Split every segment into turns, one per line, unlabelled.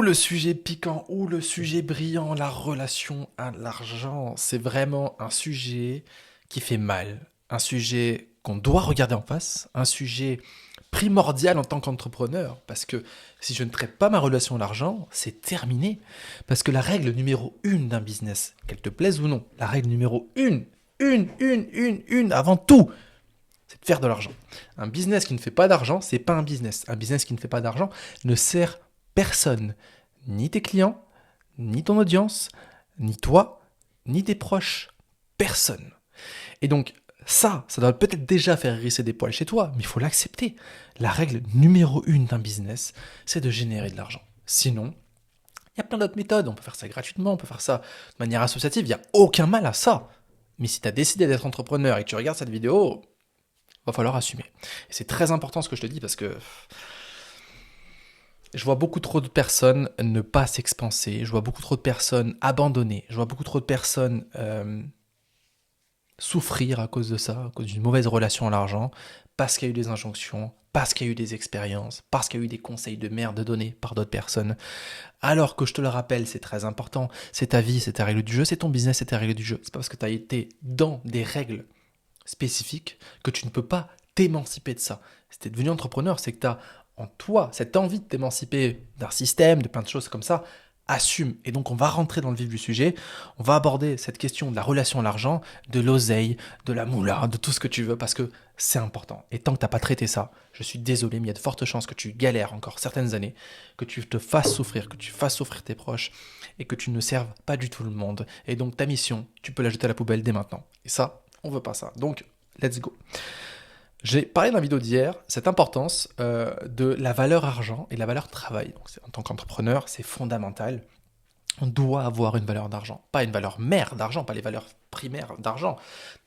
Ouh, le sujet piquant, ouh, le sujet brillant, la relation à l'argent, c'est vraiment un sujet qui fait mal, un sujet qu'on doit regarder en face, un sujet primordial en tant qu'entrepreneur, parce que si je ne traite pas ma relation à l'argent, c'est terminé. Parce que la règle numéro une d'un business, qu'elle te plaise ou non, la règle numéro une, avant tout, c'est de faire de l'argent. Un business qui ne fait pas d'argent, c'est pas un business. Un business qui ne fait pas d'argent ne sert personne, ni tes clients, ni ton audience, ni toi, ni tes proches, personne. Et donc ça doit peut-être déjà faire hérisser des poils chez toi, mais il faut l'accepter. La règle numéro une d'un business, c'est de générer de l'argent. Sinon, il y a plein d'autres méthodes. On peut faire ça gratuitement, on peut faire ça de manière associative. Il n'y a aucun mal à ça. Mais si tu as décidé d'être entrepreneur et que tu regardes cette vidéo, va falloir assumer. Et c'est très important ce que je te dis parce que je vois beaucoup trop de personnes ne pas s'expanser, je vois beaucoup trop de personnes abandonner, je vois beaucoup trop de personnes souffrir à cause de ça, à cause d'une mauvaise relation à l'argent, parce qu'il y a eu des injonctions, parce qu'il y a eu des expériences, parce qu'il y a eu des conseils de merde donnés par d'autres personnes. Alors que je te le rappelle, c'est très important, c'est ta vie, c'est ta règle du jeu, c'est ton business, c'est ta règle du jeu. C'est pas parce que tu as été dans des règles spécifiques que tu ne peux pas t'émanciper de ça. Si tu es devenu entrepreneur, c'est que tu as en toi cette envie de t'émanciper d'un système, de plein de choses comme ça. Assume. Et donc on va rentrer dans le vif du sujet, on va aborder cette question de la relation à l'argent, de l'oseille, de la moula, de tout ce que tu veux, parce que c'est important. Et tant que tu n'as pas traité ça, je suis désolé, mais il y a de fortes chances que tu galères encore certaines années, que tu te fasses souffrir, que tu fasses souffrir tes proches, et que tu ne serves pas du tout le monde. Et donc ta mission, tu peux la jeter à la poubelle dès maintenant. Et ça, on veut pas ça. Donc, let's go. J'ai parlé dans la vidéo d'hier, cette importance de la valeur argent et la valeur travail. Donc, en tant qu'entrepreneur, c'est fondamental. On doit avoir une valeur d'argent, pas une valeur mère d'argent, pas les valeurs primaires d'argent.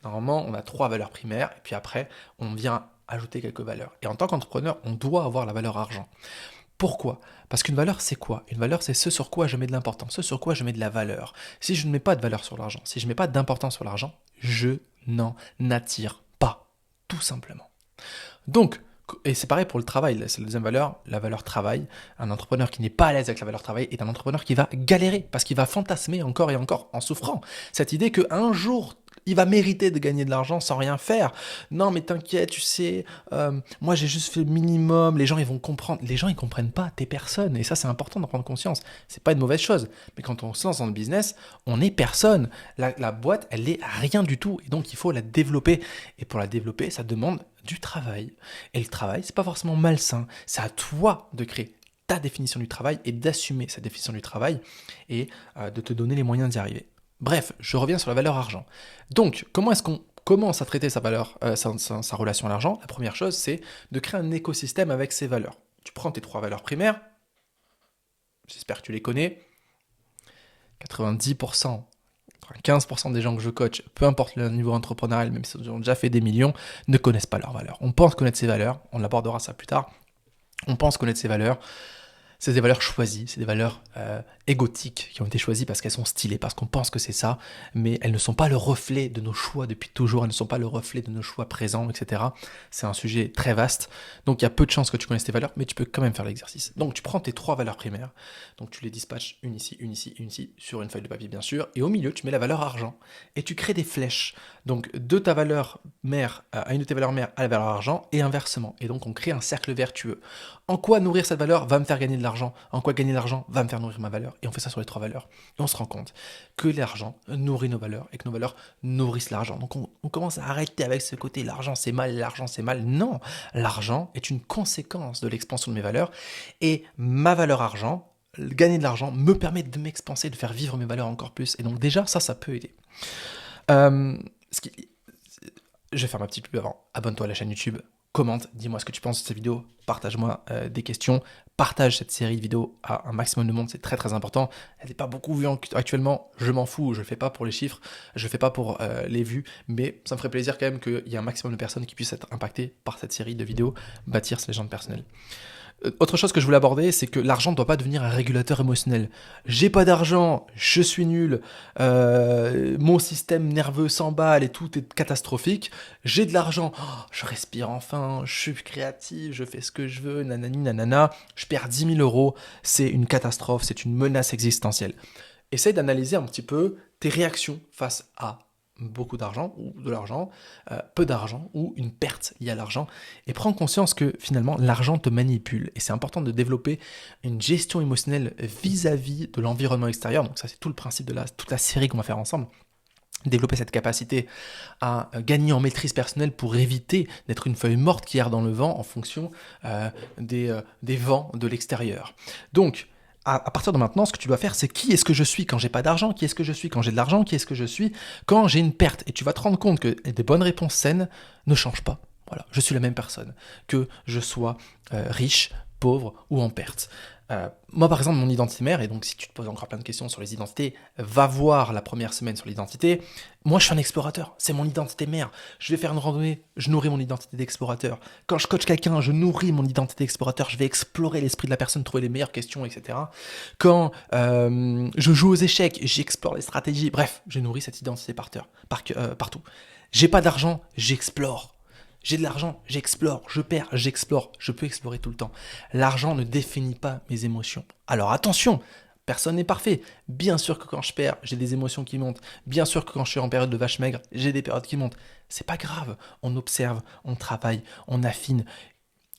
Normalement, on a 3 valeurs primaires et puis après, on vient ajouter quelques valeurs. Et en tant qu'entrepreneur, on doit avoir la valeur argent. Pourquoi? Parce qu'une valeur, c'est quoi? Une valeur, c'est ce sur quoi je mets de l'importance, ce sur quoi je mets de la valeur. Si je ne mets pas de valeur sur l'argent, si je ne mets pas d'importance sur l'argent, je n'en attire pas, tout simplement. Donc, et c'est pareil pour le travail, c'est la deuxième valeur, la valeur travail. Un entrepreneur qui n'est pas à l'aise avec la valeur travail est un entrepreneur qui va galérer parce qu'il va fantasmer encore et encore en souffrant. Cette idée qu'un jour, il va mériter de gagner de l'argent sans rien faire. Non, mais t'inquiète, tu sais, moi j'ai juste fait le minimum, les gens ils vont comprendre. Les gens ils comprennent pas, t'es personne. Et ça c'est important d'en prendre conscience. C'est pas une mauvaise chose. Mais quand on se lance dans le business, on est personne. La boîte, elle est rien du tout. Et donc il faut la développer. Et pour la développer, ça demande du travail. Et le travail, c'est pas forcément malsain. C'est à toi de créer ta définition du travail et d'assumer cette définition du travail et de te donner les moyens d'y arriver. Bref, je reviens sur la valeur argent. Donc, comment est-ce qu'on commence à traiter sa valeur, sa relation à l'argent? La première chose, c'est de créer un écosystème avec ses valeurs. Tu prends tes 3 valeurs primaires, j'espère que tu les connais, 90%, 15% des gens que je coach, peu importe le niveau entrepreneurial, même s'ils ont déjà fait des millions, ne connaissent pas leurs valeurs. On pense connaître ses valeurs, on abordera ça plus tard, on pense connaître ses valeurs. C'est des valeurs choisies, c'est des valeurs égotiques qui ont été choisies parce qu'elles sont stylées, parce qu'on pense que c'est ça, mais elles ne sont pas le reflet de nos choix depuis toujours, elles ne sont pas le reflet de nos choix présents, etc. C'est un sujet très vaste, donc il y a peu de chances que tu connaisses tes valeurs, mais tu peux quand même faire l'exercice. Donc tu prends tes 3 valeurs primaires, donc tu les dispatches une ici, une ici, une ici, sur une feuille de papier bien sûr, et au milieu tu mets la valeur argent, et tu crées des flèches, donc de ta valeur mère à une de tes valeurs mères à la valeur argent, et inversement, et donc on crée un cercle vertueux. En quoi nourrir cette valeur va me faire gagner de l'argent? En quoi gagner de l'argent va me faire nourrir ma valeur? Et on fait ça sur les 3 valeurs. Et on se rend compte que l'argent nourrit nos valeurs et que nos valeurs nourrissent l'argent. Donc on commence à arrêter avec ce côté l'argent c'est mal, l'argent c'est mal. Non, l'argent est une conséquence de l'expansion de mes valeurs et ma valeur argent, gagner de l'argent me permet de m'expanser, de faire vivre mes valeurs encore plus. Et donc déjà ça peut aider. Ce qui... Je vais faire ma petite pub avant. Abonne-toi à la chaîne YouTube. Commente, dis-moi ce que tu penses de cette vidéo, partage-moi des questions, partage cette série de vidéos à un maximum de monde, c'est très très important. Elle n'est pas beaucoup vue actuellement, je m'en fous, je le fais pas pour les chiffres, je le fais pas pour les vues, mais ça me ferait plaisir quand même qu'il y ait un maximum de personnes qui puissent être impactées par cette série de vidéos, bâtir sa légende personnelle. Autre chose que je voulais aborder, c'est que l'argent ne doit pas devenir un régulateur émotionnel. J'ai pas d'argent, je suis nul, mon système nerveux s'emballe et tout est catastrophique. J'ai de l'argent, oh, je respire enfin, je suis créatif, je fais ce que je veux, nanani nanana. Je perds 10 000 euros, c'est une catastrophe, c'est une menace existentielle. Essaye d'analyser un petit peu tes réactions face à beaucoup d'argent ou de l'argent, peu d'argent ou une perte liée à l'argent, et prends conscience que finalement l'argent te manipule et c'est important de développer une gestion émotionnelle vis-à-vis de l'environnement extérieur. Donc ça c'est tout le principe de toute la série qu'on va faire ensemble. Développer cette capacité à gagner en maîtrise personnelle pour éviter d'être une feuille morte qui erre dans le vent en fonction des vents de l'extérieur. Donc à partir de maintenant, ce que tu dois faire, c'est qui est-ce que je suis quand j'ai pas d'argent, qui est-ce que je suis quand j'ai de l'argent, qui est-ce que je suis quand j'ai une perte. Et tu vas te rendre compte que des bonnes réponses saines ne changent pas. Voilà, je suis la même personne, que je sois riche, pauvre ou en perte. Moi, par exemple, mon identité mère, et donc si tu te poses encore plein de questions sur les identités, va voir la première semaine sur l'identité. Moi, je suis un explorateur, c'est mon identité mère. Je vais faire une randonnée, je nourris mon identité d'explorateur. Quand je coach quelqu'un, je nourris mon identité d'explorateur, je vais explorer l'esprit de la personne, trouver les meilleures questions, etc. Quand je joue aux échecs, j'explore les stratégies. Bref, je nourris cette identité partout. J'ai pas d'argent, j'explore. J'ai de l'argent, j'explore, je perds, j'explore, je peux explorer tout le temps. L'argent ne définit pas mes émotions. Alors attention, personne n'est parfait. Bien sûr que quand je perds, j'ai des émotions qui montent. Bien sûr que quand je suis en période de vache maigre, j'ai des périodes qui montent. C'est pas grave, on observe, on travaille, on affine.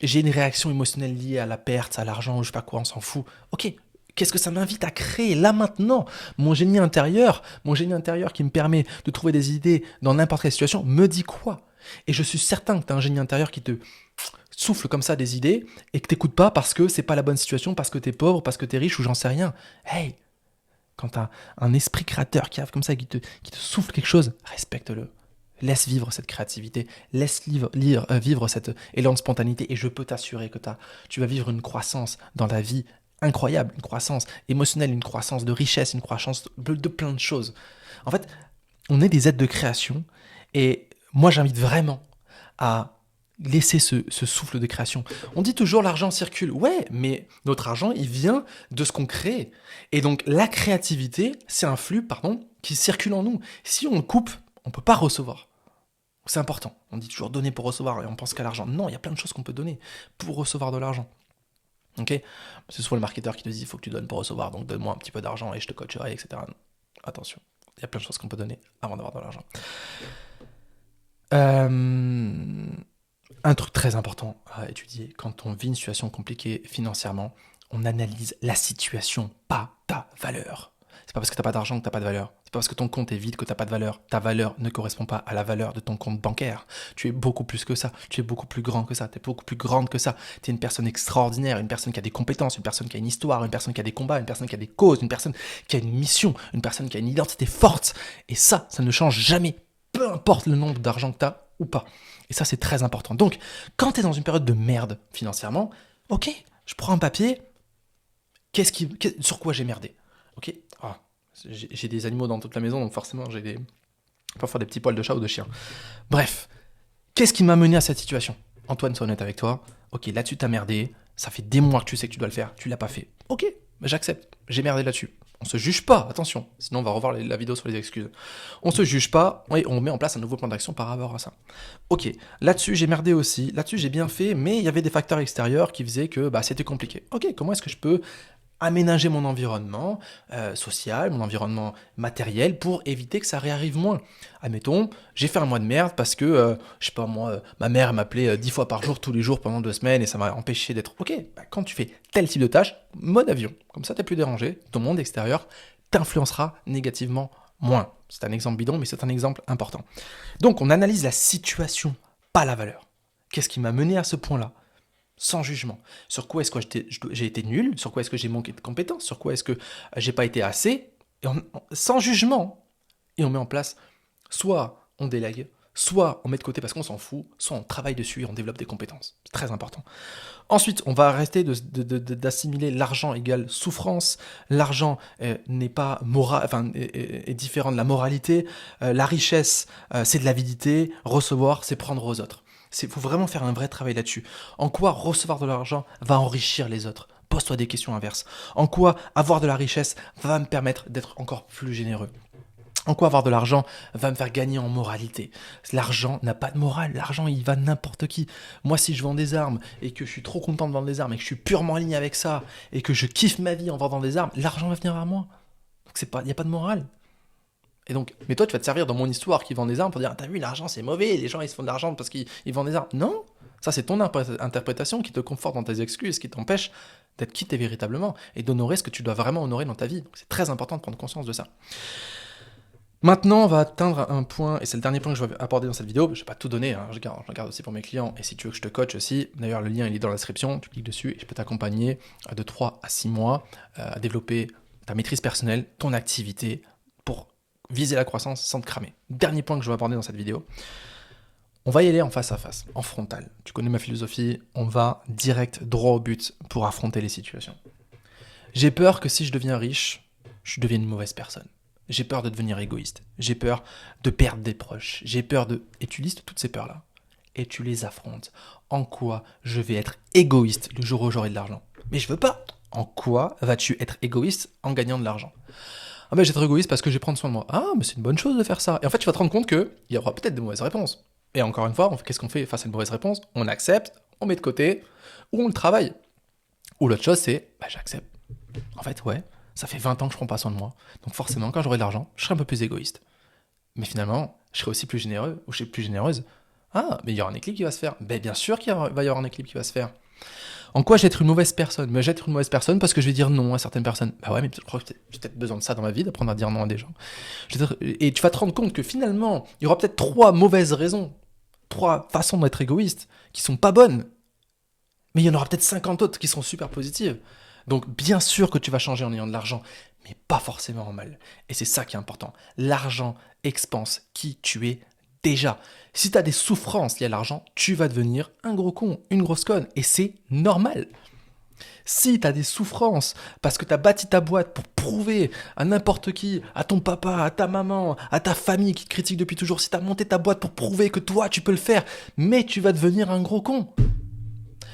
J'ai une réaction émotionnelle liée à la perte, à l'argent, je sais pas quoi, on s'en fout. Ok, qu'est-ce que ça m'invite à créer là maintenant? Mon génie intérieur qui me permet de trouver des idées dans n'importe quelle situation, me dit quoi? Et je suis certain que tu as un génie intérieur qui te souffle comme ça des idées et que t'écoutes pas parce que c'est pas la bonne situation, parce que t'es pauvre, parce que t'es riche ou j'en sais rien. Hey, quand t'as un esprit créateur qui arrive comme ça, qui te souffle quelque chose, respecte-le. Laisse vivre cette créativité, laisse vivre cet élan de spontanéité et je peux t'assurer que tu vas vivre une croissance dans ta vie incroyable, une croissance émotionnelle, une croissance de richesse, une croissance de plein de choses. En fait, on est des êtres de création et moi, j'invite vraiment à laisser ce souffle de création. On dit toujours l'argent circule. Ouais, mais notre argent, il vient de ce qu'on crée. Et donc, la créativité, c'est un flux, qui circule en nous. Si on le coupe, on ne peut pas recevoir. C'est important. On dit toujours donner pour recevoir et on pense qu'à l'argent. Non, il y a plein de choses qu'on peut donner pour recevoir de l'argent. Ok ? C'est souvent le marketeur qui te dit il faut que tu donnes pour recevoir, donc donne-moi un petit peu d'argent et je te coacherai, etc. Attention, il y a plein de choses qu'on peut donner avant d'avoir de l'argent. Un truc très important à étudier quand on vit une situation compliquée financièrement, on analyse la situation, pas ta valeur. C'est pas parce que t'as pas d'argent que t'as pas de valeur. C'est pas parce que ton compte est vide que t'as pas de valeur. Ta valeur ne correspond pas à la valeur de ton compte bancaire. Tu es beaucoup plus que ça. Tu es beaucoup plus grand que ça. Tu es beaucoup plus grande que ça. Tu es une personne extraordinaire, une personne qui a des compétences, une personne qui a une histoire, une personne qui a des combats, une personne qui a des causes, une personne qui a une mission, une personne qui a une identité forte. Et ça ne change jamais. Peu importe le nombre d'argent que tu as ou pas. Et ça, c'est très important. Donc, quand tu es dans une période de merde financièrement, ok, je prends un papier, sur quoi j'ai merdé? Ok, j'ai des animaux dans toute la maison, donc forcément, j'ai parfois des petits poils de chat ou de chien. Bref, qu'est-ce qui m'a mené à cette situation? Antoine, sois honnête avec toi. Ok, là-dessus, t'as merdé. Ça fait des mois que tu sais que tu dois le faire. Tu l'as pas fait. Ok, j'accepte. J'ai merdé là-dessus. On se juge pas, attention, sinon on va revoir la vidéo sur les excuses. On se juge pas et on met en place un nouveau plan d'action par rapport à ça. Ok, là-dessus j'ai merdé aussi, là-dessus j'ai bien fait, mais il y avait des facteurs extérieurs qui faisaient que c'était compliqué. Ok, comment est-ce que je peux aménager mon environnement social, mon environnement matériel pour éviter que ça réarrive moins. Admettons, j'ai fait un mois de merde parce que, je sais pas moi, ma mère m'appelait 10 fois par jour, tous les jours pendant 2 semaines et ça m'a empêché d'être... Ok, quand tu fais tel type de tâche, mode avion, comme ça t'es plus dérangé, ton monde extérieur t'influencera négativement moins. C'est un exemple bidon, mais c'est un exemple important. Donc on analyse la situation, pas la valeur. Qu'est-ce qui m'a mené à ce point-là ? Sans jugement. Sur quoi est-ce que j'ai été nul? Sur quoi est-ce que j'ai manqué de compétences? Sur quoi est-ce que j'ai pas été assez? Et sans jugement. Et on met en place, soit on délègue, soit on met de côté parce qu'on s'en fout, soit on travaille dessus et on développe des compétences. C'est très important. Ensuite, on va arrêter d'assimiler l'argent égale souffrance. L'argent n'est pas est différent de la moralité. La richesse, c'est de l'avidité. Recevoir, c'est prendre aux autres. Il faut vraiment faire un vrai travail là-dessus. En quoi recevoir de l'argent va enrichir les autres? Pose-toi des questions inverses. En quoi avoir de la richesse va me permettre d'être encore plus généreux? En quoi avoir de l'argent va me faire gagner en moralité? L'argent n'a pas de morale, l'argent il va n'importe qui. Moi si je vends des armes et que je suis trop content de vendre des armes et que je suis purement en ligne avec ça et que je kiffe ma vie en vendant des armes, l'argent va venir à moi. Donc il n'y a pas de morale. Et donc, mais toi tu vas te servir dans mon histoire qui vend des armes pour dire ah, t'as vu l'argent c'est mauvais, les gens ils se font de l'argent parce qu'ils vendent des armes. Non, ça c'est ton interprétation qui te conforte dans tes excuses, qui t'empêche d'être qui t'es véritablement et d'honorer ce que tu dois vraiment honorer dans ta vie. Donc c'est très important de prendre conscience de ça. Maintenant, on va atteindre un point, et c'est le dernier point que je vais aborder dans cette vidéo. Je ne vais pas tout donner, hein, je garde aussi pour mes clients, et si tu veux que je te coach aussi, d'ailleurs le lien il est dans la description, tu cliques dessus et je peux t'accompagner de 3 à 6 mois à développer ta maîtrise personnelle, ton activité, pour viser la croissance sans te cramer. Dernier point que je vais aborder dans cette vidéo, on va y aller en face à face, en frontal. Tu connais ma philosophie, on va direct, droit au but pour affronter les situations. J'ai peur que si je deviens riche, je devienne une mauvaise personne. J'ai peur de devenir égoïste. J'ai peur de perdre des proches. J'ai peur de... Et tu listes toutes ces peurs-là. Et tu les affrontes. En quoi je vais être égoïste le jour où j'aurai de l'argent? Mais je veux pas. En quoi vas-tu être égoïste en gagnant de l'argent? Ah ben je vais être égoïste parce que je vais prendre soin de moi. Ah mais c'est une bonne chose de faire ça. Et en fait tu vas te rendre compte qu'il y aura peut-être de mauvaises réponses. Et encore une fois, qu'est-ce qu'on fait face à une mauvaise réponse? On accepte, on met de côté, ou on le travaille. Ou l'autre chose c'est, j'accepte. En fait ouais. Ça fait 20 ans que je prends pas soin de moi. Donc forcément, quand j'aurai de l'argent, je serai un peu plus égoïste. Mais finalement, je serai aussi plus généreux, ou je serai plus généreuse. Ah, mais il y aura un équilibre qui va se faire. Ben bien sûr qu'il va y avoir un équilibre qui va se faire. En quoi je vais être une mauvaise personne? Mais je vais être une mauvaise personne parce que je vais dire non à certaines personnes. Bah ouais, mais je crois que j'ai peut-être besoin de ça dans ma vie, d'apprendre à dire non à des gens. Et tu vas te rendre compte que finalement, il y aura peut-être 3 mauvaises raisons, 3 façons d'être égoïste qui sont pas bonnes. Mais il y en aura peut-être 50 autres qui seront super positives. Donc bien sûr que tu vas changer en ayant de l'argent, mais pas forcément en mal. Et c'est ça qui est important. L'argent expanse qui tu es déjà. Si tu as des souffrances liées à l'argent, tu vas devenir un gros con, une grosse conne. Et c'est normal. Si tu as des souffrances parce que tu as bâti ta boîte pour prouver à n'importe qui, à ton papa, à ta maman, à ta famille qui te critique depuis toujours, si tu as monté ta boîte pour prouver que toi tu peux le faire, mais tu vas devenir un gros con.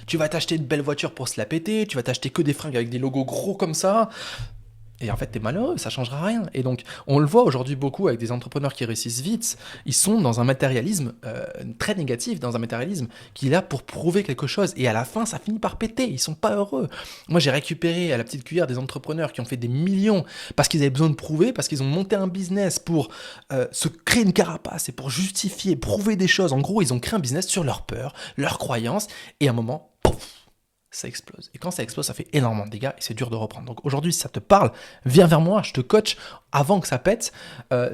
Tu vas t'acheter une belle voiture pour se la péter, tu vas t'acheter que des fringues avec des logos gros comme ça. Et en fait, t'es malheureux, ça changera rien. Et donc, on le voit aujourd'hui beaucoup avec des entrepreneurs qui réussissent vite. Ils sont dans un matérialisme très négatif, dans un matérialisme qui est là pour prouver quelque chose. Et à la fin, ça finit par péter. Ils sont pas heureux. Moi, j'ai récupéré à la petite cuillère des entrepreneurs qui ont fait des millions parce qu'ils avaient besoin de prouver, parce qu'ils ont monté un business pour se créer une carapace et pour justifier, prouver des choses. En gros, ils ont créé un business sur leurs peurs, leurs croyances. Et à un moment, pouf, ça explose. Et quand ça explose, ça fait énormément de dégâts et c'est dur de reprendre. Donc aujourd'hui, si ça te parle, viens vers moi, je te coach avant que ça pète.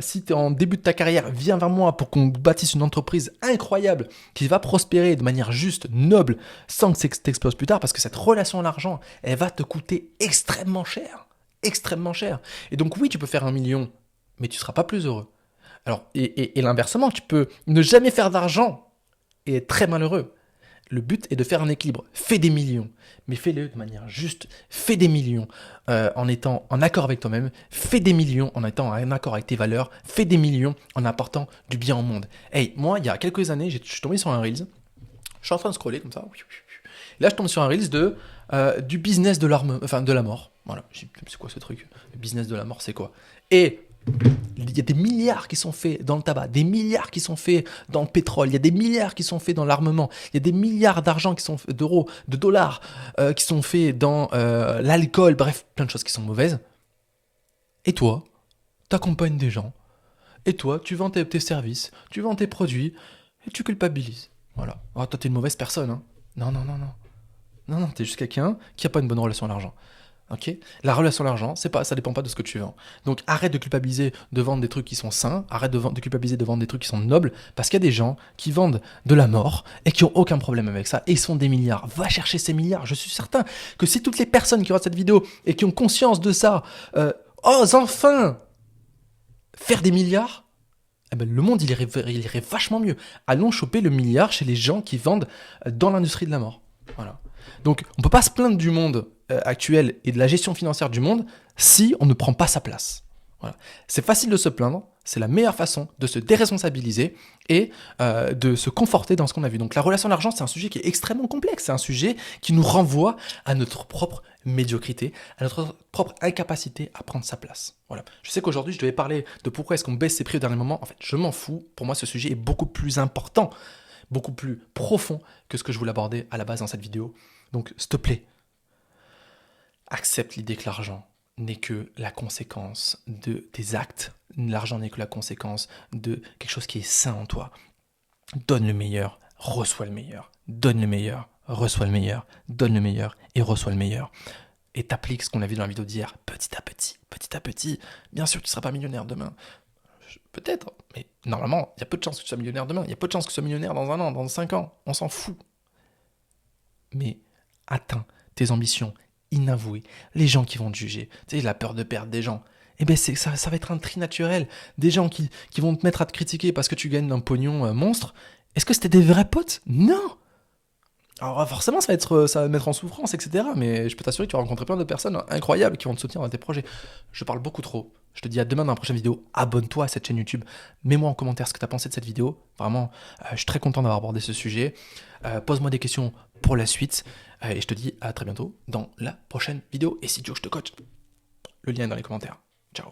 Si tu es en début de ta carrière, viens vers moi pour qu'on bâtisse une entreprise incroyable qui va prospérer de manière juste, noble, sans que ça t'explose plus tard, parce que cette relation à l'argent, elle va te coûter extrêmement cher. Extrêmement cher. Et donc oui, tu peux faire 1 million, mais tu ne seras pas plus heureux. Alors, et l'inversement, tu peux ne jamais faire d'argent et être très malheureux. Le but est de faire un équilibre. Fais des millions, mais fais-le de manière juste. Fais des millions en étant en accord avec toi-même. Fais des millions en étant en accord avec tes valeurs. Fais des millions en apportant du bien au monde. Hey, moi, il y a quelques années, je suis tombé sur un Reels. Je suis en train de scroller comme ça. Là, je tombe sur un Reels du business de la mort. Voilà, c'est quoi ce truc? Le business de la mort, c'est quoi? Et il y a des milliards qui sont faits dans le tabac, des milliards qui sont faits dans le pétrole, il y a des milliards qui sont faits dans l'armement, il y a des milliards d'argent d'euros, de dollars qui sont faits dans l'alcool, bref, plein de choses qui sont mauvaises. Et toi, t'accompagnes des gens, et toi, tu vends tes services, tu vends tes produits, et tu culpabilises. Voilà. Oh, toi, t'es une mauvaise personne, hein. Non, t'es juste quelqu'un qui n'a pas une bonne relation à l'argent. Okay. La relation à l'argent, ça dépend pas de ce que tu vends. Donc arrête de culpabiliser de vendre des trucs qui sont sains, arrête de culpabiliser de vendre des trucs qui sont nobles, parce qu'il y a des gens qui vendent de la mort et qui ont aucun problème avec ça, et ils sont des milliards. Va chercher ces milliards. Je suis certain que si toutes les personnes qui regardent cette vidéo et qui ont conscience de ça osent enfin faire des milliards, eh ben, le monde il irait vachement mieux. Allons choper le milliard chez les gens qui vendent dans l'industrie de la mort. Voilà. Donc on ne peut pas se plaindre du monde actuel et de la gestion financière du monde si on ne prend pas sa place. Voilà. C'est facile de se plaindre, C'est la meilleure façon de se déresponsabiliser et de se conforter dans ce qu'on a vu. Donc la relation à l'argent, c'est un sujet qui est extrêmement complexe. C'est un sujet qui nous renvoie à notre propre médiocrité, à notre propre incapacité à prendre sa place. Voilà. Je sais qu'aujourd'hui, je devais parler de pourquoi est-ce qu'on baisse ses prix au dernier moment. En fait, je m'en fous. Pour moi, ce sujet est beaucoup plus important, beaucoup plus profond que ce que je voulais aborder à la base dans cette vidéo. Donc, s'il te plaît, accepte l'idée que l'argent n'est que la conséquence de tes actes. L'argent n'est que la conséquence de quelque chose qui est sain en toi. Donne le meilleur, reçois le meilleur. Donne le meilleur, reçois le meilleur. Donne le meilleur et reçois le meilleur. Et t'appliques ce qu'on a vu dans la vidéo d'hier, petit à petit, petit à petit. Bien sûr, tu ne seras pas millionnaire demain. Peut-être, mais normalement, il y a peu de chances que tu sois millionnaire demain. Il y a peu de chances que tu sois millionnaire dans 1 an, dans 5 ans. On s'en fout. Mais atteins tes ambitions inavouées. Les gens qui vont te juger, tu sais, la peur de perdre des gens, eh ben ça va être un tri naturel. Des gens qui vont te mettre à te critiquer parce que tu gagnes un pognon monstre. Est-ce que c'était des vrais potes? Non. Alors forcément, ça va te mettre en souffrance, etc. Mais je peux t'assurer que tu vas rencontrer plein de personnes incroyables qui vont te soutenir dans tes projets. Je parle beaucoup trop. Je te dis à demain dans la prochaine vidéo. Abonne-toi à cette chaîne YouTube. Mets-moi en commentaire ce que tu as pensé de cette vidéo. Vraiment, je suis très content d'avoir abordé ce sujet. Pose-moi des questions pour la suite. Et je te dis à très bientôt dans la prochaine vidéo. Et si Joe, je te coach, le lien est dans les commentaires. Ciao.